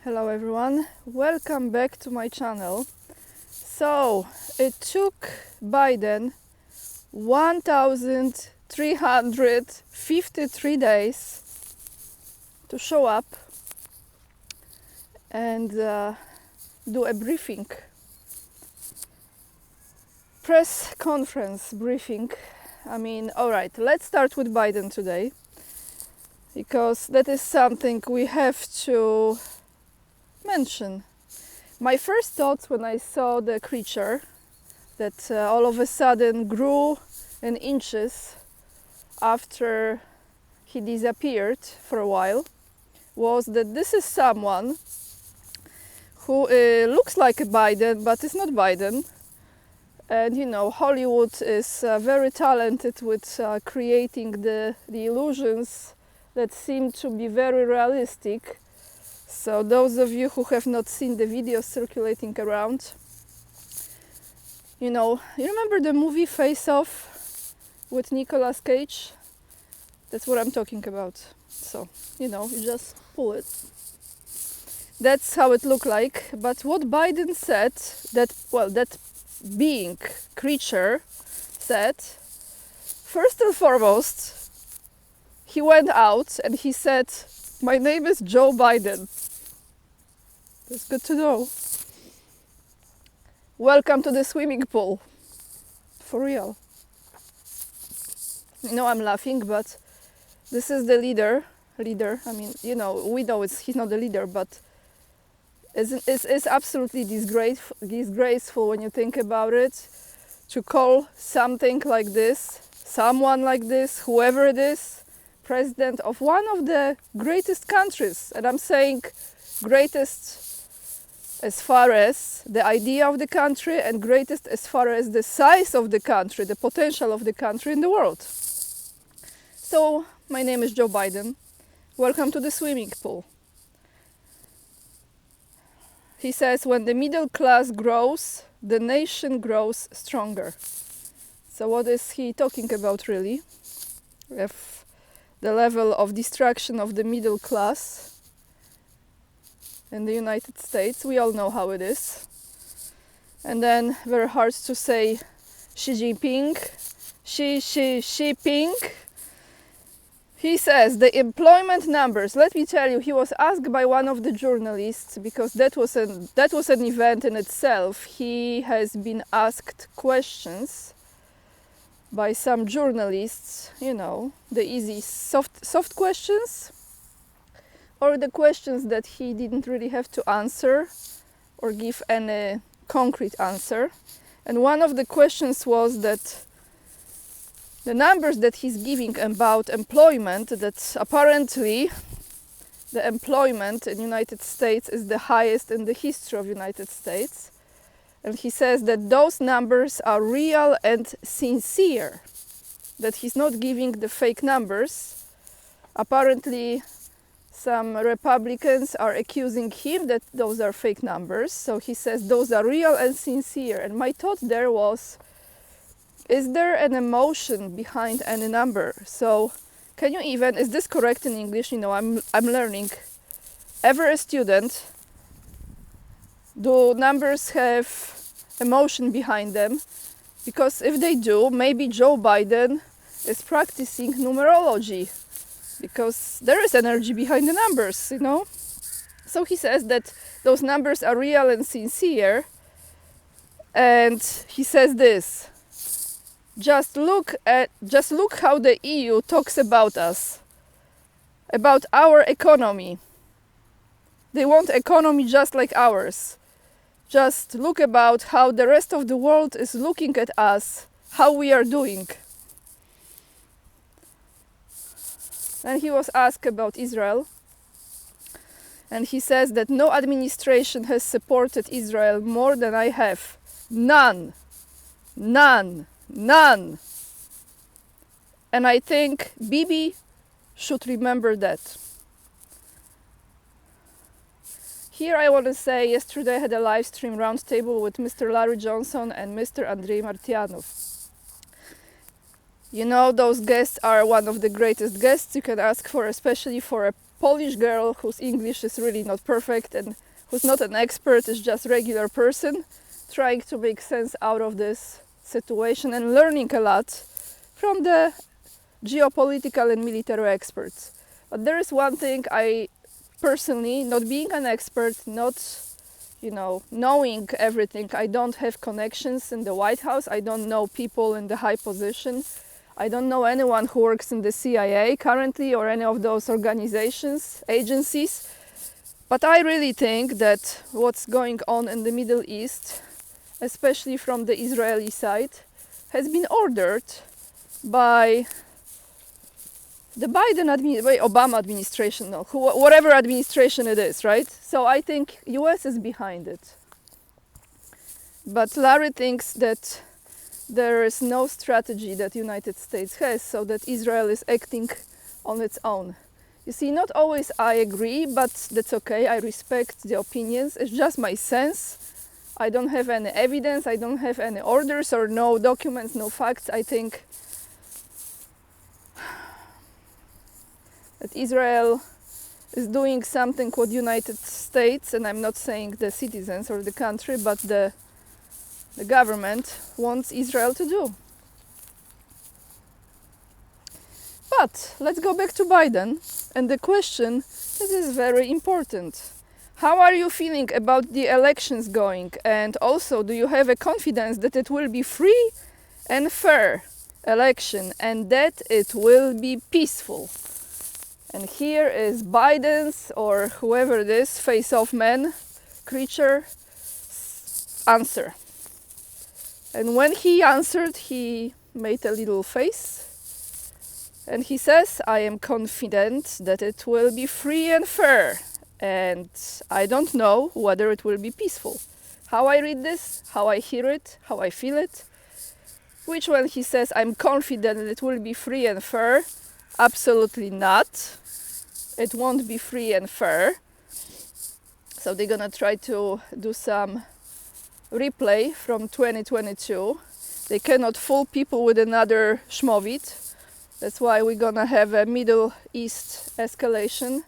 Hello everyone, welcome back to my channel. So, it took Biden 1353 days to show up and do a briefing. Press conference briefing. Alright, let's start with Biden today, because that is something we have to mention. My first thoughts when I saw the creature that all of a sudden grew in inches after he disappeared for a while was that this is someone who looks like a Biden but is not Biden. And you know, Hollywood is very talented with creating the illusions that seem to be very realistic. So those of you who have not seen the videos circulating around, you remember the movie Face Off with Nicolas Cage? That's what I'm talking about. So, you just pull it. That's how it looked like. But what Biden said, that being, creature said, first and foremost, he went out and he said, "My name is Joe Biden." That's good to know. Welcome to the swimming pool. For real. I'm laughing, but this is the leader. We know he's not the leader, but it's absolutely disgraceful when you think about it, to call something like this, someone like this, whoever it is, president of one of the greatest countries. And I'm saying greatest as far as the idea of the country and greatest as far as the size of the country, the potential of the country in the world. So, my name is Joe Biden. Welcome to the swimming pool. He says, when the middle class grows, the nation grows stronger. So what is he talking about really? If the level of destruction of the middle class in the United States, we all know how it is. And then very hard to say Xi Jinping. Xi Jinping. He says the employment numbers. Let me tell you, he was asked by one of the journalists, because that was an event in itself. He has been asked questions by some journalists, the easy soft questions, or the questions that he didn't really have to answer or give any concrete answer. And one of the questions was that the numbers that he's giving about employment, that apparently the employment in the United States is the highest in the history of the United States. And he says that those numbers are real and sincere, that he's not giving the fake numbers. Apparently, some Republicans are accusing him that those are fake numbers. So he says those are real and sincere. And my thought there was, is there an emotion behind any number? So can you even, is this correct in English? I'm learning. Ever a student, do numbers have emotion behind them? Because if they do, maybe Joe Biden is practicing numerology, because there is energy behind the numbers, So he says that those numbers are real and sincere. And he says this: just look how the EU talks about us, about our economy. They want economy just like ours. Just look about how the rest of the world is looking at us, how we are doing. And he was asked about Israel. And he says that no administration has supported Israel more than I have. None. None. None. And I think Bibi should remember that. Here I want to say, yesterday I had a live stream roundtable with Mr. Larry Johnson and Mr. Andrei Martyanov. Those guests are one of the greatest guests you can ask for, especially for a Polish girl whose English is really not perfect and who's not an expert, is just regular person trying to make sense out of this situation and learning a lot from the geopolitical and military experts. But there is one thing I personally, not being an expert, not knowing everything, I don't have connections in the White House, I don't know people in the high position, I don't know anyone who works in the CIA currently or any of those organizations, agencies, but I really think that what's going on in the Middle East, especially from the Israeli side, has been ordered by the Obama administration, no, whatever administration it is, right? So I think US is behind it. But Larry thinks that there is no strategy that United States has, so that Israel is acting on its own. You see, not always I agree, but that's okay. I respect the opinions. It's just my sense. I don't have any evidence. I don't have any orders or no documents, no facts. I think that Israel is doing something what United States, and I'm not saying the citizens or the country, but the government wants Israel to do. But let's go back to Biden and the question that is very important. How are you feeling about the elections going? And also, do you have a confidence that it will be free and fair election and that it will be peaceful? And here is Biden's, or whoever it is, face-off man, creature, answer. And when he answered, he made a little face. And he says, I am confident that it will be free and fair. And I don't know whether it will be peaceful. How I read this, how I hear it, how I feel it. Which when he says, I'm confident that it will be free and fair, absolutely not. It won't be free and fair. So they're gonna try to do some replay from 2022. They cannot fool people with another Schmovit. That's why we're gonna have a Middle East escalation.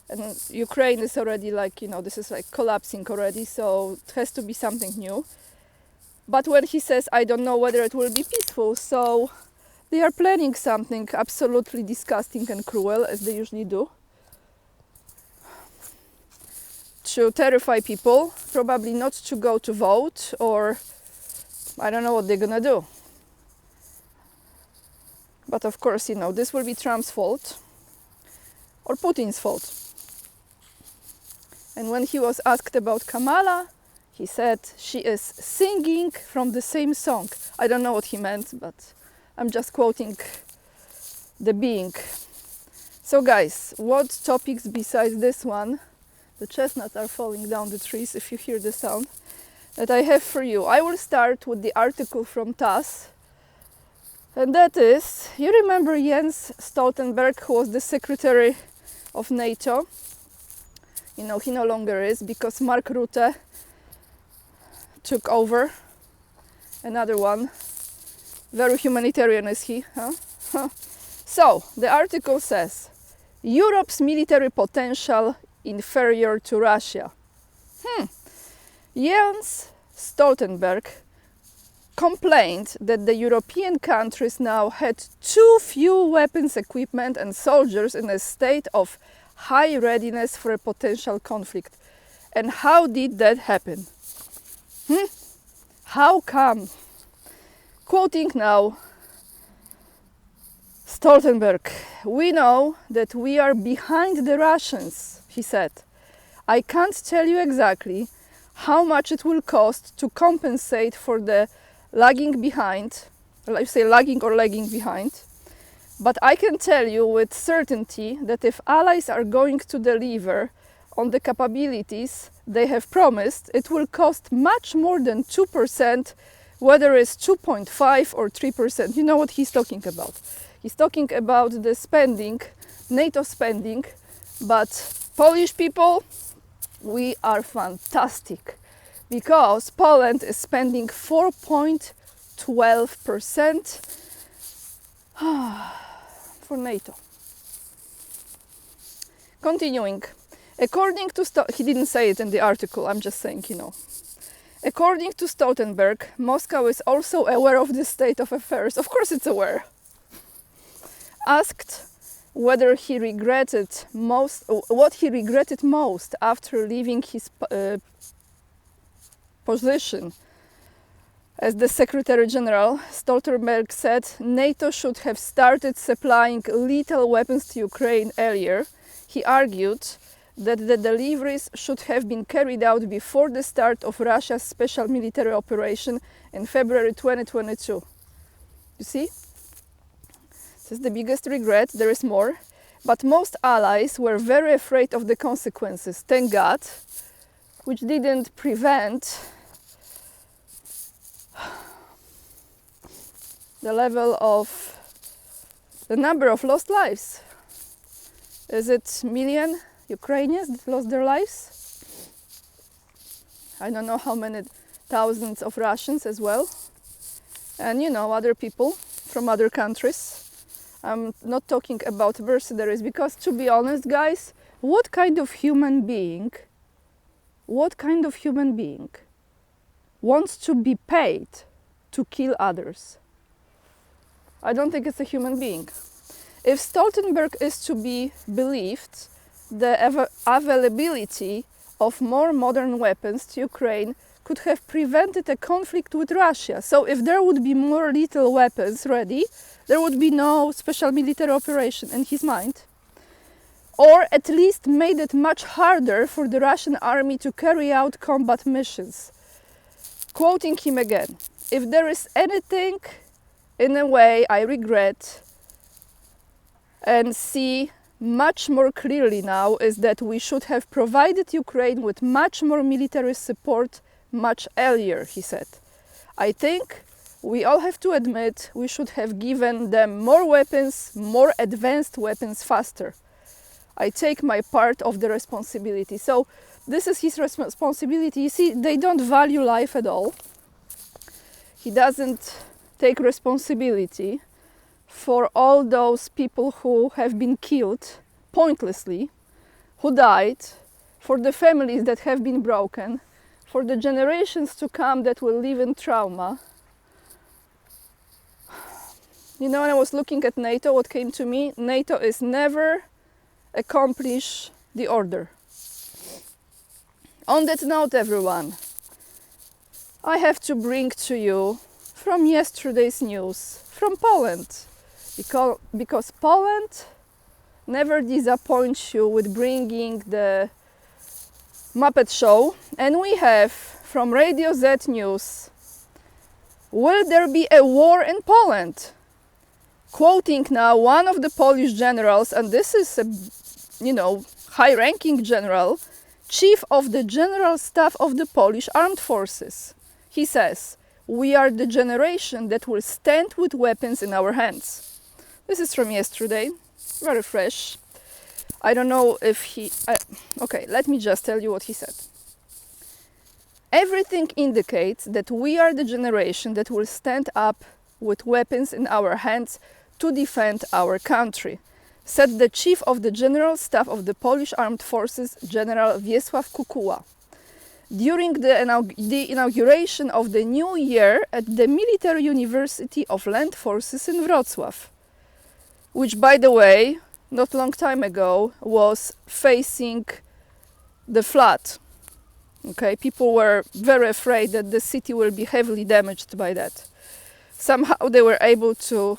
And Ukraine is already this is collapsing already, so it has to be something new. But when he says, I don't know whether it will be peaceful, so they are planning something absolutely disgusting and cruel, as they usually do, to terrify people, probably not to go to vote, or I don't know what they're gonna do. But of course, this will be Trump's fault or Putin's fault. And when he was asked about Kamala, he said she is singing from the same song. I don't know what he meant, but I'm just quoting the being. So guys, what topics besides this one, the chestnuts are falling down the trees if you hear the sound, that I have for you? I will start with the article from TASS. And that is, you remember Jens Stoltenberg, who was the secretary of NATO? He no longer is, because Mark Rutte took over. Another one. Very humanitarian is he, huh? So, the article says, Europe's military potential inferior to Russia. Jens Stoltenberg complained that the European countries now had too few weapons, equipment and soldiers in a state of high readiness for a potential conflict. And how did that happen? How come? Quoting now Stoltenberg, we know that we are behind the Russians, he said. I can't tell you exactly how much it will cost to compensate for the lagging behind, lagging behind, but I can tell you with certainty that if allies are going to deliver on the capabilities they have promised, it will cost much more than 2%, whether it's 2.5 or 3%. You know what he's talking about. He's talking about the spending, NATO spending, but Polish people, we are fantastic, because Poland is spending 4.12% for NATO. Continuing. According to he didn't say it in the article, I'm just saying, According to Stoltenberg, Moscow is also aware of this state of affairs. Of course it's aware. Asked whether he regretted what he regretted most after leaving his position as the Secretary General, Stoltenberg said NATO should have started supplying lethal weapons to Ukraine earlier. He argued that the deliveries should have been carried out before the start of Russia's special military operation in February 2022. You see? This is the biggest regret. There is more. But most allies were very afraid of the consequences, thank God, which didn't prevent the number of lost lives. Is it million Ukrainians that lost their lives? I don't know how many thousands of Russians as well. And other people from other countries. I'm not talking about mercenaries because, to be honest, guys, what kind of human being wants to be paid to kill others? I don't think it's a human being. If Stoltenberg is to be believed, the availability of more modern weapons to Ukraine could have prevented a conflict with Russia. So if there would be more lethal weapons ready, there would be no special military operation in his mind. Or at least made it much harder for the Russian army to carry out combat missions. Quoting him again, "If there is anything in a way I regret and see much more clearly now is that we should have provided Ukraine with much more military support much earlier," he said. "I think we all have to admit we should have given them more weapons, more advanced weapons faster. I take my part of the responsibility." So this is his responsibility. You see, they don't value life at all. He doesn't take responsibility for all those people who have been killed pointlessly, who died, for the families that have been broken, for the generations to come that will live in trauma. When I was looking at NATO, what came to me, NATO is never accomplish the order. On that note, everyone, I have to bring to you from yesterday's news from Poland, because Poland never disappoints you with bringing the Muppet Show, and we have from Radio Z News, "Will there be a war in Poland?" Quoting now one of the Polish generals, and this is a high-ranking general, chief of the general staff of the Polish armed forces. He says, "We are the generation that will stand with weapons in our hands." This is from yesterday, very fresh. I don't know if okay, let me just tell you what he said. "Everything indicates that we are the generation that will stand up with weapons in our hands to defend our country," said the chief of the general staff of the Polish armed forces, General Wiesław Kukuła, during the inauguration of the new year at the Military University of Land Forces in Wrocław, which, by the way, not long time ago was facing the flood. Okay, people were very afraid that the city will be heavily damaged by that. Somehow they were able to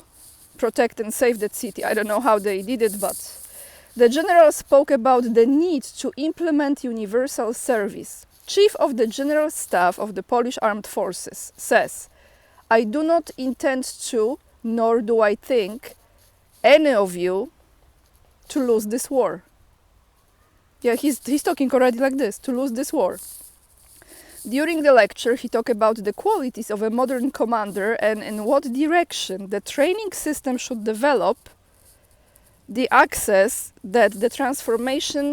protect and save that city. I don't know how they did it, but the general spoke about the need to implement universal service. Chief of the General Staff of the Polish Armed Forces says, "I do not intend to, nor do I think any of you to lose this war." Yeah, he's talking already like this, to lose this war. During the lecture, he talked about the qualities of a modern commander and in what direction the training system should develop, the access that the transformation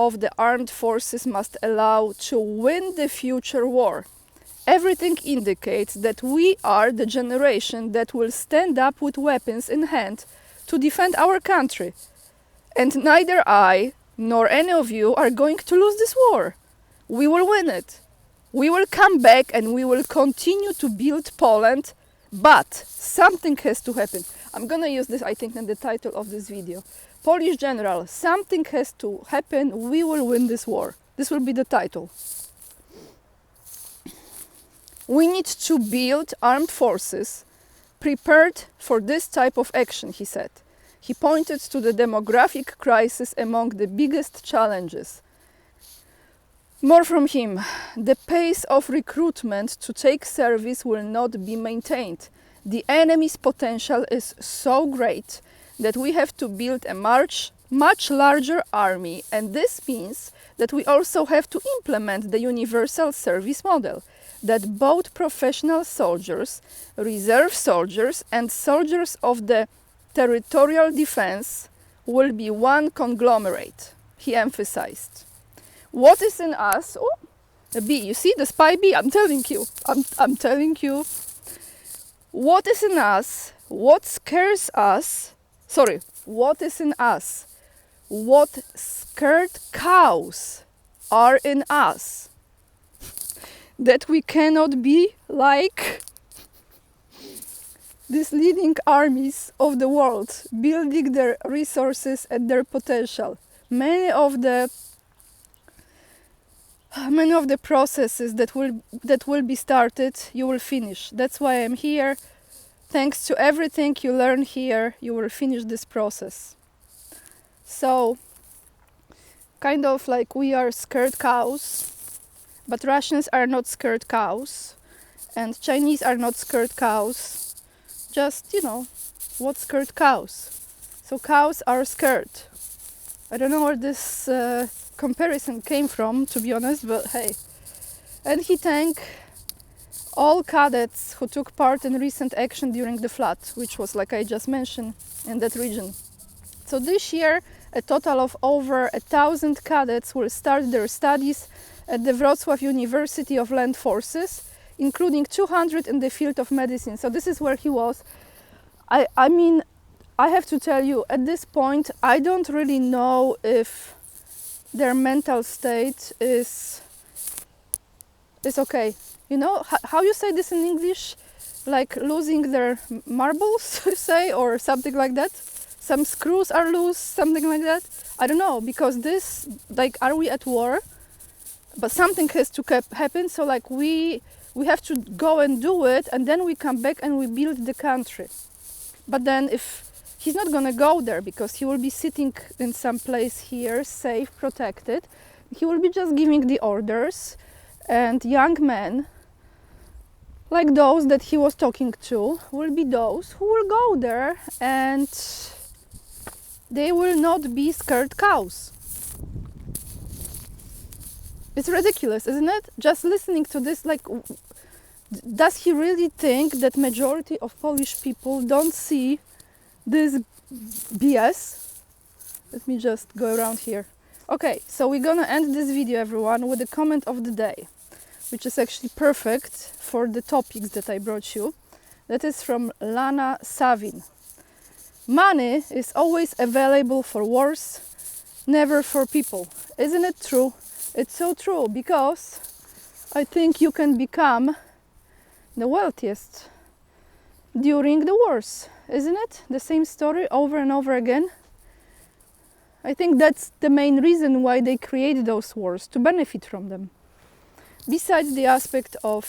of the armed forces must allow to win the future war. "Everything indicates that we are the generation that will stand up with weapons in hand to defend our country. And neither I nor any of you are going to lose this war. We will win it. We will come back and we will continue to build Poland, but something has to happen. I'm gonna use this, I think, in the title of this video. Polish general, something has to happen. We will win this war. This will be the title. We need to build armed forces prepared for this type of action, he said. He pointed to the demographic crisis among the biggest challenges. More from him. The pace of recruitment to take service will not be maintained. The enemy's potential is so great that we have to build a much larger army, and this means that we also have to implement the universal service model, that both professional soldiers, reserve soldiers, and soldiers of the territorial defense will be one conglomerate, he emphasized. What is in us? Oh, a bee. You see the spy bee? I'm telling you. I'm telling you. What is in us? What scares us? Sorry. What is in us? What scared cows are in us? That we cannot be like these leading armies of the world, building their resources and their potential. Many of the processes that will be started, you will finish. That's why I'm here. Thanks to everything you learn here, you will finish this process. So, kind of like we are scared cows, but Russians are not scared cows, and Chinese are not scared cows. Just, what scared cows? So cows are scared. I don't know where this comparison came from, to be honest, but hey. And he thanked all cadets who took part in recent action during the flood, which was, like I just mentioned, in that region. So this year, a total of over 1,000 cadets will start their studies at the Wrocław University of Land Forces, including 200 in the field of medicine. So this is where he was. I mean, I have to tell you, at this point, I don't really know if their mental state is okay. You know, how you say this in English? Like losing their marbles, say, or something like that? Some screws are loose, something like that? I don't know, because this, like, are we at war? But something has to happen, so like we have to go and do it, and then we come back and we build the country. But then if he's not gonna go there, because he will be sitting in some place here, safe, protected, he will be just giving the orders, and young men, like those that he was talking to, will be those who will go there, and they will not be scared cows. It's ridiculous, isn't it? Just listening to this, like, does he really think that majority of Polish people don't see this BS? Let me just go around here. Okay, so we're gonna end this video, everyone, with the comment of the day, which is actually perfect for the topics that I brought you. That is from Lana Savin. Money is always available for wars, never for people. Isn't it true? It's so true, because I think you can become the wealthiest during the wars, isn't it? The same story over and over again. I think that's the main reason why they create those wars, to benefit from them. Besides the aspect of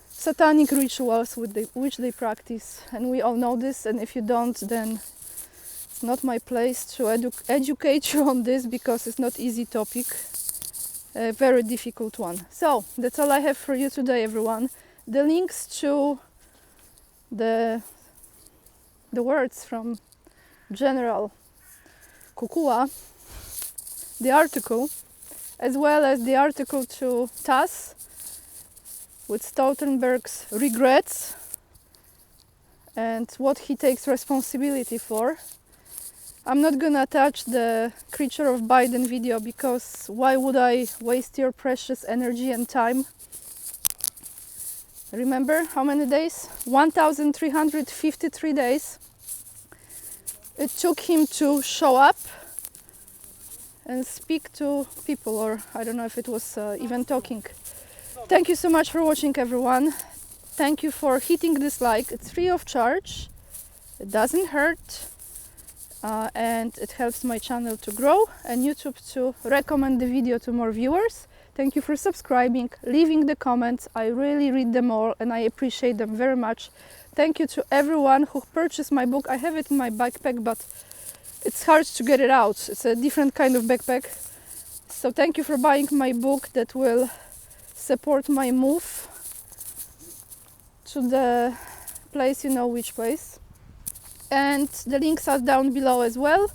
satanic rituals which they practice, and we all know this, and if you don't, then it's not my place to educate you on this, because it's not easy topic, a very difficult one. So that's all I have for you today, everyone. The links to the words from General Kukua, the article, as well as the article to TASS with Stoltenberg's regrets and what he takes responsibility for. I'm not gonna attach the Creature of Biden video, because why would I waste your precious energy and time? Remember how many days? 1,353 days it took him to show up and speak to people, or I don't know if it was even talking. Thank you so much for watching, everyone. Thank you for hitting this like. It's free of charge. It doesn't hurt. And it helps my channel to grow and YouTube to recommend the video to more viewers. Thank you for subscribing, leaving the comments. I really read them all and I appreciate them very much. Thank you to everyone who purchased my book. I have it in my backpack, but it's hard to get it out. It's a different kind of backpack. So thank you for buying my book that will support my move to the place, you know which place. And the links are down below as well.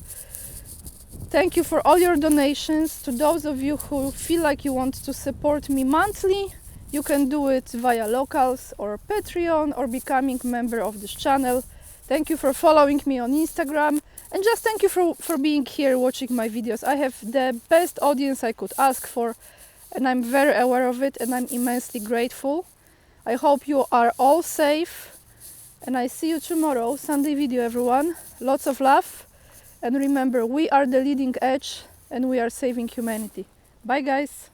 Thank you for all your donations. To those of you who feel like you want to support me monthly, you can do it via Locals or Patreon or becoming a member of this channel. Thank you for following me on Instagram, and just thank you for being here watching my videos. I have the best audience I could ask for, and I'm very aware of it, and I'm immensely grateful. I hope you are all safe. And I see you tomorrow, Sunday video, everyone. Lots of love. And remember, we are the leading edge and we are saving humanity. Bye, guys.